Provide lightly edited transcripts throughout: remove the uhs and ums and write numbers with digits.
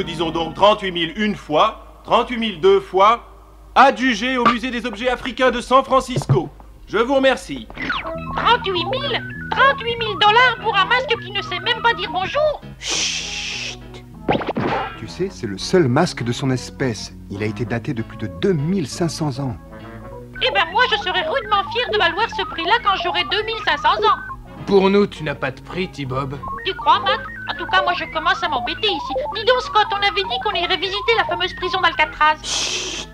Nous disons donc 38 000 une fois, 38 000 deux fois, adjugé au musée des objets africains de San Francisco. Je vous remercie. 38 000 dollars pour un masque qui ne sait même pas dire bonjour? Chut! Tu sais, c'est le seul masque de son espèce. Il a été daté de plus de 2500 ans. Eh ben moi, je serais rudement fier de valoir ce prix-là quand j'aurai 2500 ans. Pour nous, tu n'as pas de prix, T-Bob. Tu crois, Matt? En tout cas, moi, je commence à m'embêter ici. Dis donc, Scott, on avait dit qu'on irait visiter la fameuse prison d'Alcatraz. Chut!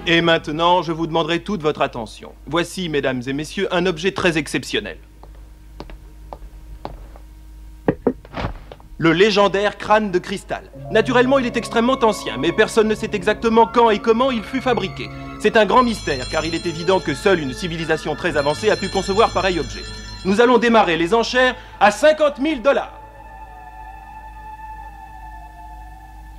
Et maintenant, je vous demanderai toute votre attention. Voici, mesdames et messieurs, un objet très exceptionnel. Le légendaire crâne de cristal. Naturellement, il est extrêmement ancien, mais personne ne sait exactement quand et comment il fut fabriqué. C'est un grand mystère, car il est évident que seule une civilisation très avancée a pu concevoir pareil objet. Nous allons démarrer les enchères à 50 000 dollars.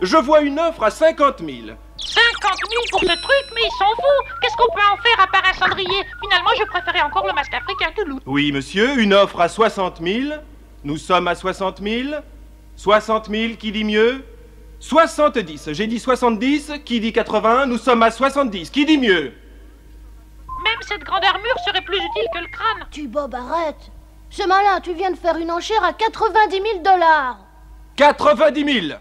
Je vois une offre à 50 000. 50 000 pour ce truc, mais ils sont fous. Qu'est-ce qu'on peut en faire à part un cendrier? Finalement, je préférais encore le masque africain que l'autre. Oui, monsieur, une offre à 60 000. Nous sommes à 60 000. 60 000, qui dit mieux? 70, j'ai dit 70, qui dit 80, nous sommes à 70, qui dit mieux? Même cette grande armure serait plus utile que le crâne. T-Bob, arrête. C'est malin, tu viens de faire une enchère à 90 000 dollars. 90 000.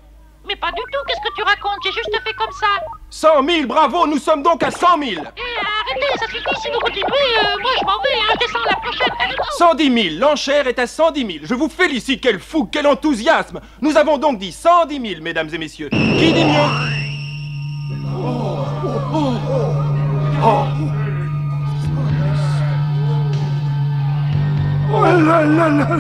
Mais pas du tout, qu'est-ce que tu racontes? J'ai juste fait comme ça. 100 000, bravo, nous sommes donc à 100 000. Eh, arrêtez, ça suffit, si vous continuez, moi je m'en vais, hein, je descends la prochaine. 110 000, l'enchère est à 110 000. Je vous félicite, quel fou, quel enthousiasme. Nous avons donc dit 110 000, mesdames et messieurs. Qui dit mieux? Oh là là là!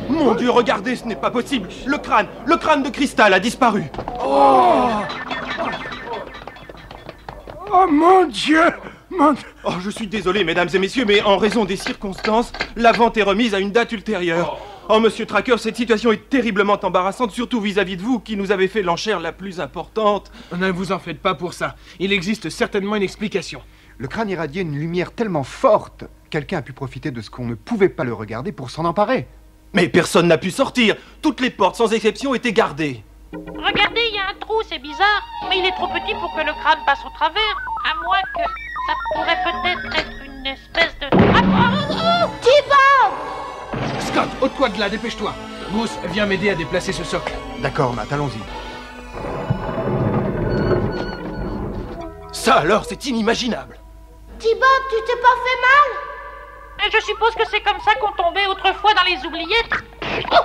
Mon Dieu, regardez, ce n'est pas possible. Le crâne de cristal a disparu. Oh mon Dieu! Oh, je suis désolé, mesdames et messieurs, mais en raison des circonstances, la vente est remise à une date ultérieure. Oh, monsieur Tracker, cette situation est terriblement embarrassante, surtout vis-à-vis de vous, qui nous avez fait l'enchère la plus importante. Ne vous en faites pas pour ça. Il existe certainement une explication. Le crâne irradiait une lumière tellement forte, quelqu'un a pu profiter de ce qu'on ne pouvait pas le regarder pour s'en emparer. Mais personne n'a pu sortir. Toutes les portes, sans exception, étaient gardées. Regardez, il y a un trou, c'est bizarre. Mais il est trop petit pour que le crâne passe au travers. À moins que ça pourrait peut-être être une espèce de... T-Bob! Scott, ôte-toi de là, dépêche-toi. Bruce, viens m'aider à déplacer ce socle. D'accord, Matt, allons-y. Ça alors, c'est inimaginable. T-Bob, tu t'es pas fait mal? Et je suppose que c'est comme ça qu'on tombait autrefois dans les oubliettes. Oh!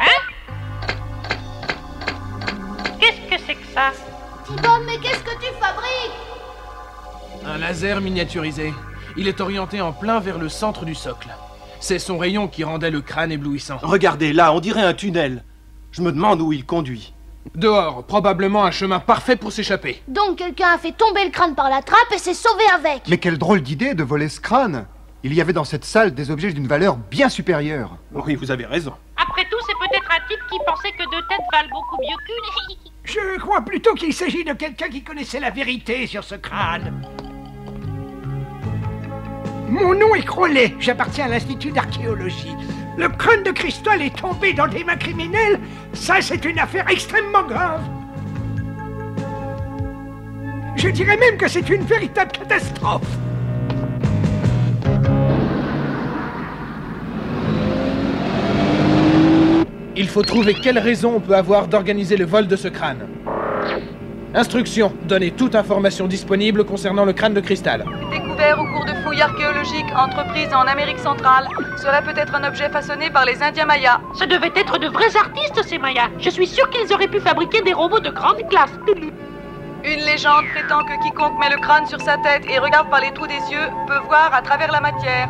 Hein? Qu'est-ce que c'est que ça? T-Bob, mais qu'est-ce que tu fabriques? Un laser miniaturisé. Il est orienté en plein vers le centre du socle. C'est son rayon qui rendait le crâne éblouissant. Regardez, là, on dirait un tunnel. Je me demande où il conduit. Dehors, probablement un chemin parfait pour s'échapper. Donc quelqu'un a fait tomber le crâne par la trappe et s'est sauvé avec. Mais quelle drôle d'idée de voler ce crâne! Il y avait dans cette salle des objets d'une valeur bien supérieure. Oui, vous avez raison. Après tout, c'est peut-être un type qui pensait que deux têtes valent beaucoup mieux qu'une. Je crois plutôt qu'il s'agit de quelqu'un qui connaissait la vérité sur ce crâne. Mon nom est Crowley, j'appartiens à l'Institut d'archéologie. Le crâne de cristal est tombé dans des mains criminelles. Ça, c'est une affaire extrêmement grave. Je dirais même que c'est une véritable catastrophe. Il faut trouver quelle raison on peut avoir d'organiser le vol de ce crâne. Instruction, donnez toute information disponible concernant le crâne de cristal. Découvert au cours de fouilles archéologiques entreprises en Amérique centrale, serait peut-être un objet façonné par les Indiens Mayas. Ce devaient être de vrais artistes, ces Mayas. Je suis sûr qu'ils auraient pu fabriquer des robots de grande classe. Une légende prétend que quiconque met le crâne sur sa tête et regarde par les trous des yeux peut voir à travers la matière.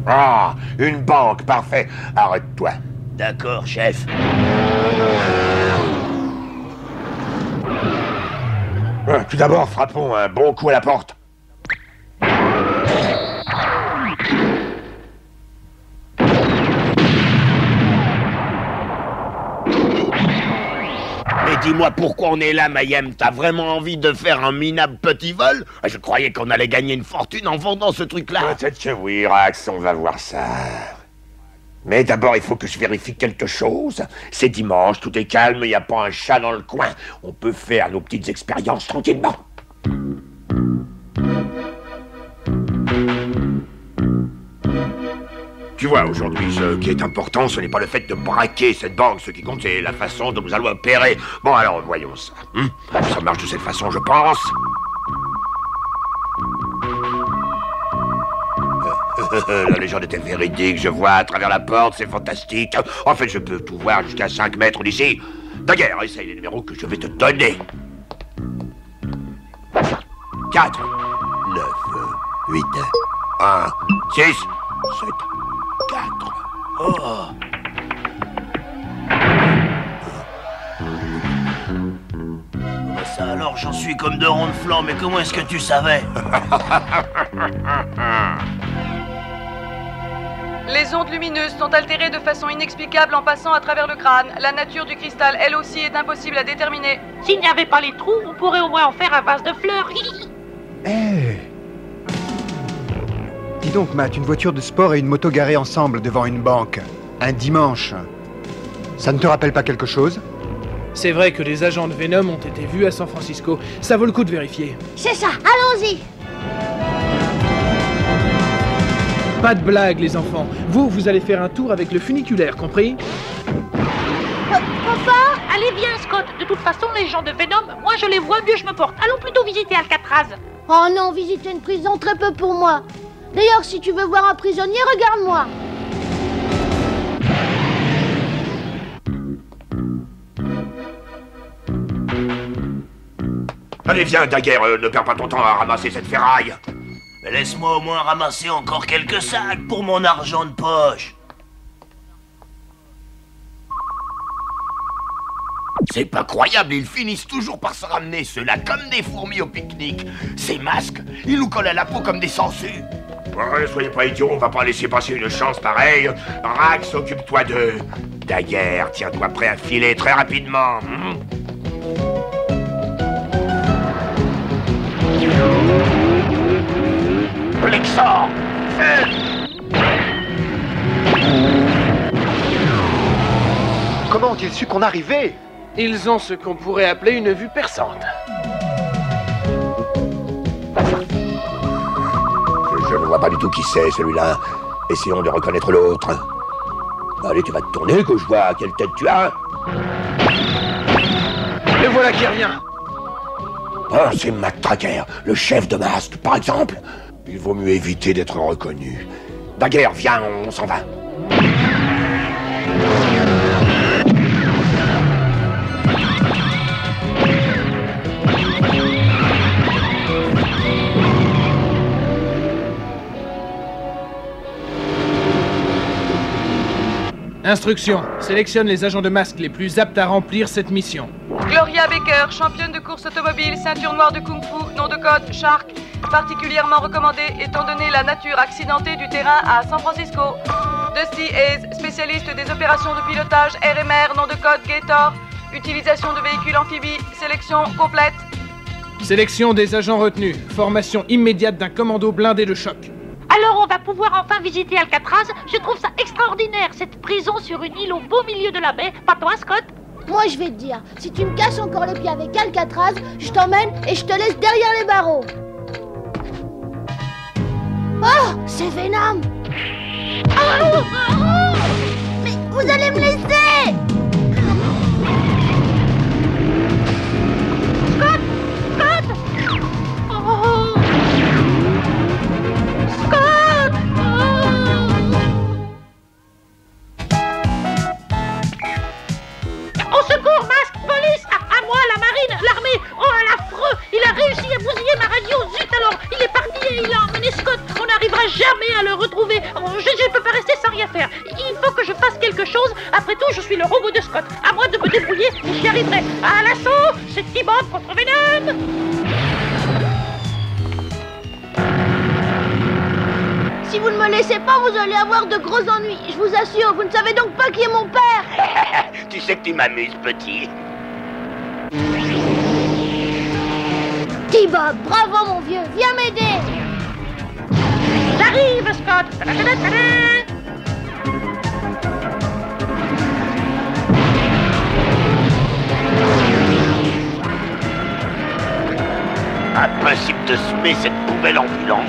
Ah, une banque, parfait. Arrête-toi. D'accord, chef. Tout d'abord, frappons un bon coup à la porte. dis-moi pourquoi on est là, Mayhem. T'as vraiment envie de faire un minable petit vol? Je croyais qu'on allait gagner une fortune en vendant ce truc-là. Peut-être que oui, Rax, on va voir ça. Mais d'abord, il faut que je vérifie quelque chose. C'est dimanche, tout est calme, il n'y a pas un chat dans le coin. On peut faire nos petites expériences tranquillement. Tu vois, aujourd'hui, ce qui est important, ce n'est pas le fait de braquer cette banque. Ce qui compte, c'est la façon dont nous allons opérer. Bon, alors, voyons ça. Ça marche de cette façon, je pense. La légende était véridique, je vois à travers la porte, c'est fantastique. En fait, je peux tout voir jusqu'à 5 mètres d'ici. D'ailleurs, essaye les numéros que je vais te donner. 4, 9, 8, 1, 6, 7, 4. Oh. Ça alors, j'en suis comme deux ronds de flanc, mais comment est-ce que tu savais? Les ondes lumineuses sont altérées de façon inexplicable en passant à travers le crâne. La nature du cristal, elle aussi, est impossible à déterminer. S'il n'y avait pas les trous, on pourrait au moins en faire un vase de fleurs. Dis donc, Matt, une voiture de sport et une moto garées ensemble devant une banque. Un dimanche. Ça ne te rappelle pas quelque chose? C'est vrai que les agents de Venom ont été vus à San Francisco. Ça vaut le coup de vérifier. C'est ça, allons-y. Pas de blague, les enfants. Vous allez faire un tour avec le funiculaire, compris? Papa, allez viens, Scott. De toute façon, les gens de Venom, moi je les vois, mieux je me porte. Allons plutôt visiter Alcatraz. Oh non, visiter une prison, très peu pour moi. D'ailleurs, si tu veux voir un prisonnier, regarde-moi. Allez, viens, Daguerre, ne perds pas ton temps à ramasser cette ferraille. Mais laisse-moi au moins ramasser encore quelques sacs pour mon argent de poche. C'est pas croyable, ils finissent toujours par se ramener, ceux-là, comme des fourmis au pique-nique. Ces masques, ils nous collent à la peau comme des sangsues. Ouais, soyez pas idiots, on va pas laisser passer une chance pareille. Rax, occupe-toi d'eux. Daguerre, tiens-toi prêt à filer très rapidement. Plexor, feu! Comment ont-ils su qu'on arrivait? Ils ont ce qu'on pourrait appeler une vue perçante. Je ne vois pas du tout qui c'est, celui-là. Essayons de reconnaître l'autre. Allez, tu vas te tourner, que je vois quelle tête tu as. Le voilà qui revient. Oh, c'est Matt Tracker, le chef de masque, par exemple. Il vaut mieux éviter d'être reconnu. Daguerre, viens, on s'en va. Instruction. Sélectionne les agents de masque les plus aptes à remplir cette mission. Gloria Baker, championne de course automobile, ceinture noire de kung-fu, nom de code Shark, particulièrement recommandée étant donné la nature accidentée du terrain à San Francisco. Dusty Hayes, spécialiste des opérations de pilotage RMR, nom de code Gator, utilisation de véhicules amphibies, sélection complète. Sélection des agents retenus. Formation immédiate d'un commando blindé de choc. Alors on va pouvoir enfin visiter Alcatraz. Je trouve ça extraordinaire, cette prison sur une île au beau milieu de la baie. Pas toi, Scott? Moi, je vais te dire, si tu me casses encore les pieds avec Alcatraz, je t'emmène et je te laisse derrière les barreaux. Oh, c'est Venom. Mais vous allez me laisser! Scott! Scott! Oh! Scott! Au secours, masque, police! À moi, la marine, l'armée! Oh, l'affreux! Il a réussi à bousiller ma radio! Zut alors! Il est parti et il a emmené Scott! On n'arrivera jamais à le retrouver! Oh, je ne peux pas rester sans rien faire! Il faut que je fasse quelque chose! Après tout, je suis le robot de Scott! À moi de me débrouiller et j'y arriverai! À l'assaut! C'est T-Bond contre Venom! Si vous ne me laissez pas, vous allez avoir de gros ennuis. Je vous assure, vous ne savez donc pas qui est mon père. Tu sais que tu m'amuses, petit. T-Bob, bravo mon vieux, viens m'aider. J'arrive, Scott. Ta-da-da-da-da. Impossible de semer cette poubelle ambulante.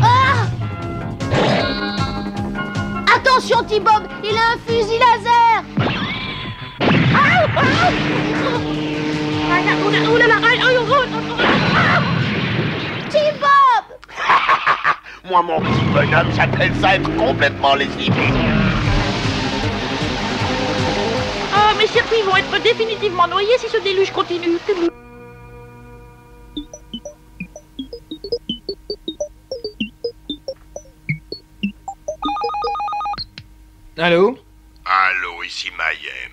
Ah! Attention T-Bob, il a un fusil laser. T-Bob! Moi, mon petit bonhomme, j'appelle ça être complètement lessivé. Oh, mes circuits vont être définitivement noyés si ce déluge continue. Allô? Allô, ici Mayhem.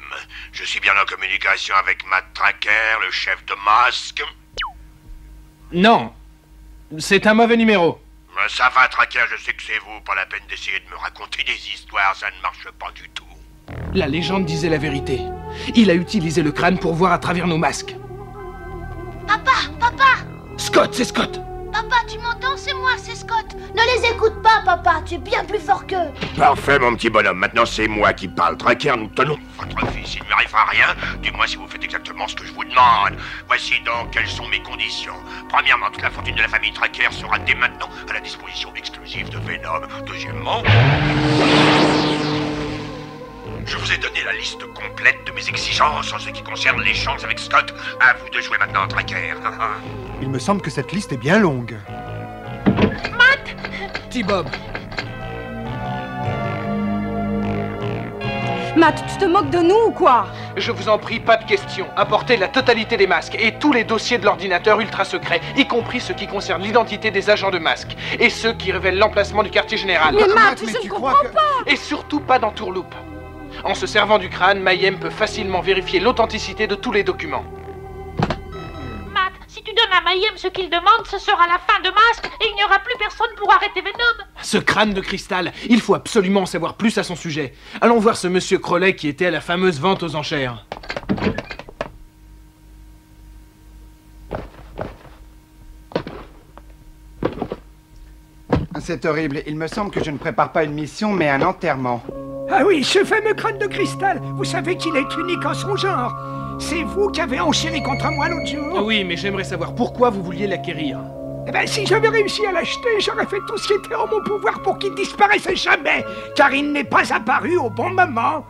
Je suis bien en communication avec Matt Tracker, le chef de masque. Non. C'est un mauvais numéro. Ça va, Tracker, je sais que c'est vous. Pas la peine d'essayer de me raconter des histoires, ça ne marche pas du tout. La légende disait la vérité. Il a utilisé le crâne pour voir à travers nos masques. Papa! Scott, c'est Scott! Papa, tu m'entends? C'est moi, c'est Scott. Ne les écoute pas, papa, tu es bien plus fort qu'eux. Parfait, mon petit bonhomme. Maintenant, c'est moi qui parle. Tracker, nous tenons votre fils. Il ne m'arrivera rien. Du moins, si vous faites exactement ce que je vous demande. Voici donc quelles sont mes conditions. Premièrement, toute la fortune de la famille Tracker sera dès maintenant à la disposition exclusive de Venom. Deuxièmement, je vous ai donné la liste complète de mes exigences en ce qui concerne l'échange avec Scott. À vous de jouer maintenant, Tracker. Il me semble que cette liste est bien longue. T-Bob. Matt, tu te moques de nous ou quoi? Je vous en prie, pas de questions. Apportez la totalité des masques et tous les dossiers de l'ordinateur ultra secret, y compris ceux qui concernent l'identité des agents de masque et ceux qui révèlent l'emplacement du quartier général. Mais Matt, je ne comprends pas. Et surtout pas d'entourloupe. En se servant du crâne, Mayhem peut facilement vérifier l'authenticité de tous les documents. Matt, si tu donnes à Mayhem ce qu'il demande, ce sera la fin de Masque et il n'y aura plus personne pour arrêter Venom. Ce crâne de cristal, il faut absolument en savoir plus à son sujet. Allons voir ce monsieur Crowley qui était à la fameuse vente aux enchères. C'est horrible. Il me semble que je ne prépare pas une mission, mais un enterrement. Ah oui, ce fameux crâne de cristal, vous savez qu'il est unique en son genre. C'est vous qui avez enchéri contre moi l'autre jour. Oui, mais j'aimerais savoir pourquoi vous vouliez l'acquérir. Eh ben, si j'avais réussi à l'acheter, j'aurais fait tout ce qui était en mon pouvoir pour qu'il disparaisse jamais, car il n'est pas apparu au bon moment.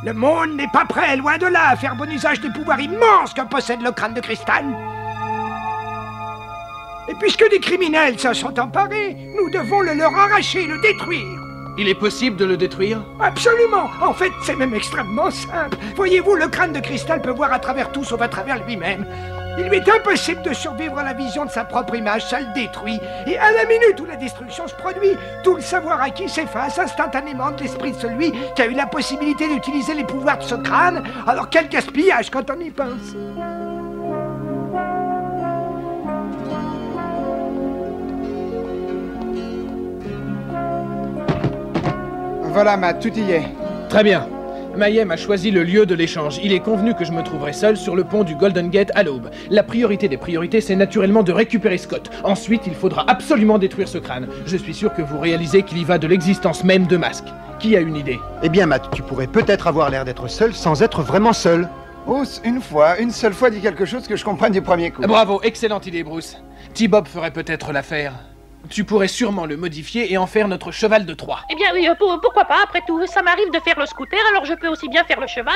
Le monde n'est pas prêt, loin de là, à faire bon usage des pouvoirs immenses que possède le crâne de cristal. Et puisque des criminels s'en sont emparés, nous devons le leur arracher, le détruire. Il est possible de le détruire? Absolument. En fait, c'est même extrêmement simple. Voyez-vous, le crâne de cristal peut voir à travers tout sauf à travers lui-même. Il lui est impossible de survivre à la vision de sa propre image, ça le détruit. Et à la minute où la destruction se produit, tout le savoir acquis s'efface instantanément de l'esprit de celui qui a eu la possibilité d'utiliser les pouvoirs de ce crâne. Alors quel gaspillage quand on y pense. Voilà, Matt, tout y est. Très bien. Mayhem a choisi le lieu de l'échange. Il est convenu que je me trouverai seul sur le pont du Golden Gate à l'aube. La priorité des priorités, c'est naturellement de récupérer Scott. Ensuite, il faudra absolument détruire ce crâne. Je suis sûr que vous réalisez qu'il y va de l'existence même de Masque. Qui a une idée? Eh bien, Matt, tu pourrais peut-être avoir l'air d'être seul sans être vraiment seul. Oh, une seule fois dit quelque chose que je comprenne du premier coup. Bravo, excellente idée, Bruce. T-Bob ferait peut-être l'affaire. Tu pourrais sûrement le modifier et en faire notre cheval de Troie. Eh bien oui, pourquoi pas, après tout. Ça m'arrive de faire le scooter, alors je peux aussi bien faire le cheval.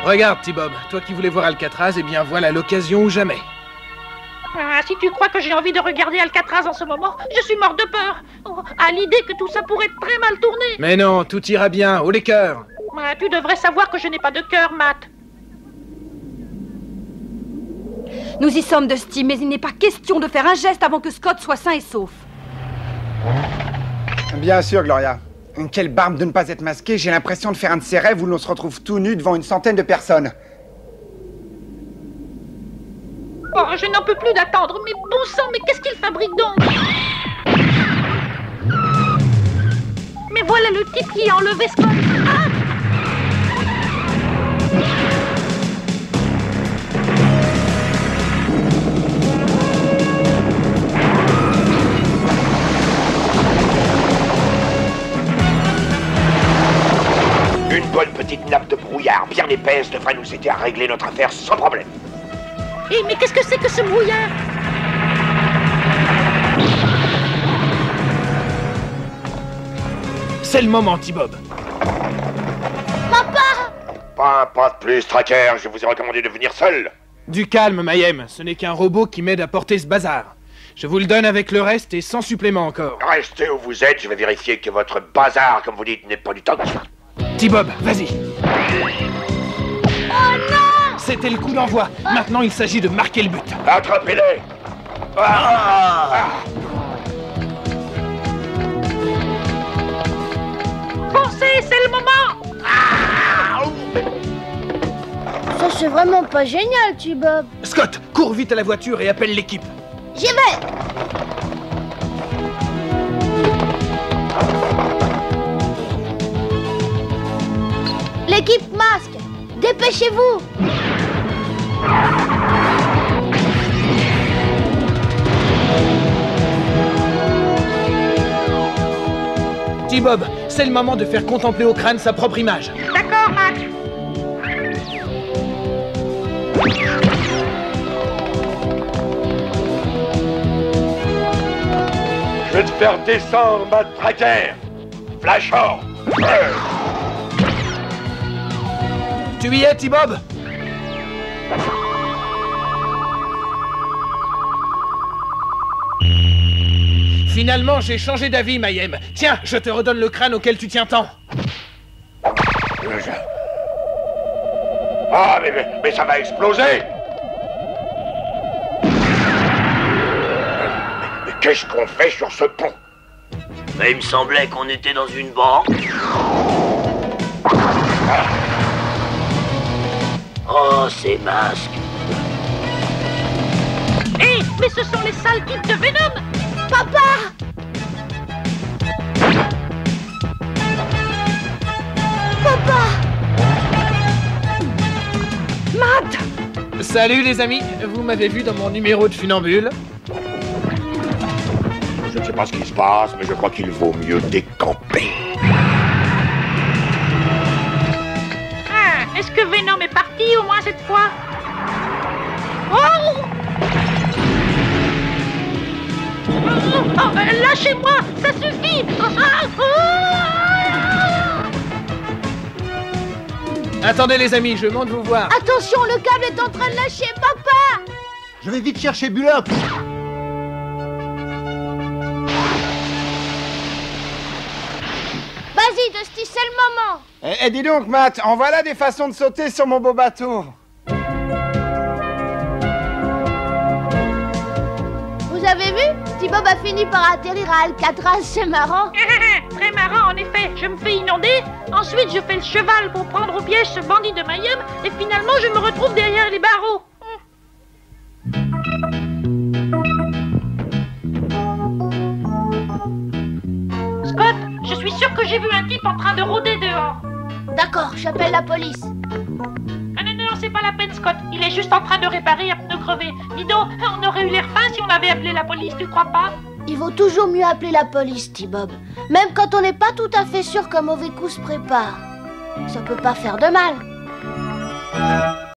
Regarde, T-Bob, toi qui voulais voir Alcatraz, eh bien voilà l'occasion ou jamais. Ah, si tu crois que j'ai envie de regarder Alcatraz en ce moment, je suis mort de peur. Oh, à l'idée que tout ça pourrait très mal tourner. Mais non, tout ira bien, haut les cœurs. Ah, tu devrais savoir que je n'ai pas de cœur, Matt. Nous y sommes, Dusty, mais il n'est pas question de faire un geste avant que Scott soit sain et sauf. Bien sûr, Gloria. Quelle barbe de ne pas être masqué, j'ai l'impression de faire un de ces rêves où l'on se retrouve tout nu devant une centaine de personnes. Oh, je n'en peux plus d'attendre, mais bon sang, mais qu'est-ce qu'il fabrique donc? est le type qui a enlevé Scott. Ah! Une bonne petite nappe de brouillard bien épaisse devrait nous aider à régler notre affaire sans problème. Eh, mais qu'est-ce que c'est que ce brouillard? C'est le moment, T-Bob. Papa! Pas de plus, Tracker, je vous ai recommandé de venir seul. Du calme, Mayhem. Ce n'est qu'un robot qui m'aide à porter ce bazar. Je vous le donne avec le reste et sans supplément encore. Restez où vous êtes, je vais vérifier que votre bazar, comme vous dites, n'est pas du tox. T-Bob, vas-y. Oh non! C'était le coup d'envoi. Maintenant, il s'agit de marquer le but. Attrapez-les! Foncez, c'est le moment! Ça, c'est vraiment pas génial, T-Bob. Scott, cours vite à la voiture et appelle l'équipe. J'y vais! L'équipe masque! Dépêchez-vous! T-Bob, c'est le moment de faire contempler au crâne sa propre image. D'accord, Mac. Je vais te faire descendre, ma Tracker. Flash or. Tu y es, T-Bob? Finalement, j'ai changé d'avis, Mayhem. Tiens, je te redonne le crâne auquel tu tiens tant. Ah, mais ça va exploser! Mais qu'est-ce qu'on fait sur ce pont? Mais il me semblait qu'on était dans une banque. Oh, ces masques. Hé, mais ce sont les sales types de Venom! Papa! Papa! Matt! Salut les amis, vous m'avez vu dans mon numéro de funambule? Je ne sais pas ce qui se passe, mais je crois qu'il vaut mieux décamper. Ah, est-ce que Venom est parti au moins cette fois? Oh! Oh, lâchez-moi, ça suffit! Attendez les amis, je monte vous voir. Attention, le câble est en train de lâcher, papa! Je vais vite chercher Bullock. Vas-y, Dusty, c'est le moment! Eh, dis donc, Matt, en voilà des façons de sauter sur mon beau bateau. Vous avez vu? T-Bob a fini par atterrir à Alcatraz, c'est marrant. Très marrant, en effet. Je me fais inonder, ensuite je fais le cheval pour prendre au piège ce bandit de Mayhem, et finalement je me retrouve derrière les barreaux. Scott, je suis sûr que j'ai vu un type en train de rôder dehors. D'accord, j'appelle la police. Ah non, c'est pas la peine, Scott. Il est juste en train de réparer un pneu crevé. Dis donc, on aurait eu l'air fin si on avait appelé la police, tu crois pas? Il vaut toujours mieux appeler la police, T-Bob. Même quand on n'est pas tout à fait sûr qu'un mauvais coup se prépare. Ça peut pas faire de mal.